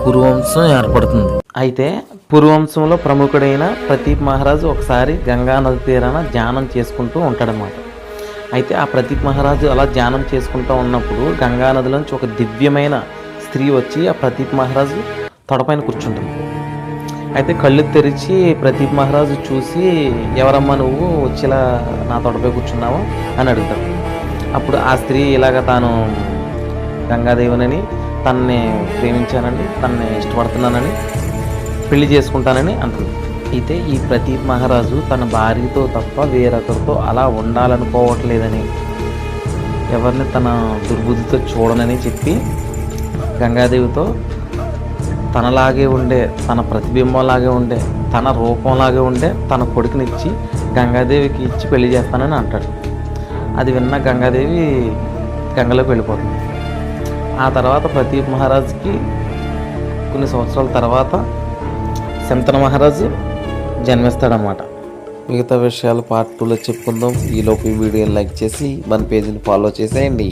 పురువంశం ఏర్పడుతుంది. అయితే పురువంశంలో ప్రముఖుడైన ప్రతీప్ మహారాజు ఒకసారి గంగా నది తీరాన ధ్యానం చేసుకుంటూ ఉంటాడనమాట. అయితే ఆ ప్రతీప్ మహారాజు అలా ధ్యానం చేసుకుంటూ ఉన్నప్పుడు గంగా నదిలోంచి ఒక దివ్యమైన స్త్రీ వచ్చి ఆ ప్రతీప్ మహారాజు తొడపైన కూర్చుంటుంది. అయితే కళ్ళు తెరిచి ప్రతీప్ మహారాజు చూసి, ఎవరమ్మా నువ్వు వచ్చేలా నా తొడపై కూర్చున్నావు అని అడుగుతాడు. అప్పుడు ఆ స్త్రీ ఇలాగ తాను గంగాదేవినని, తనని ప్రేమించానని, తనని ఇష్టపడుతున్నానని, పెళ్లి చేసుకుంటానని అంటుంది. అయితే ఈ ప్రతీప్ మహారాజు తన భార్యతో తప్ప వేరొకరితో అలా ఉండాలనుకోవట్లేదని, ఎవరిని తన దుర్బుద్ధితో చూడనని చెప్పి గంగాదేవితో తనలాగే ఉండే, తన ప్రతిబింబంలాగే ఉండే, తన రూపంలాగే ఉండే తన కొడుకునిచ్చి గంగాదేవికి ఇచ్చి పెళ్లి చేస్తానని అంటాడు. అది విన్న గంగాదేవి గంగలోకి వెళ్ళిపోతుంది. ఆ తర్వాత ప్రతీప్ మహారాజుకి కొన్ని సంవత్సరాల తర్వాత శంతన మహారాజు జన్మిస్తాడన్నమాట. మిగతా విషయాలు పార్ట్ 2లో చెప్పుకుందాం. ఈలోపు ఈ వీడియోని లైక్ చేసి మన పేజీని ఫాలో చేసేయండి.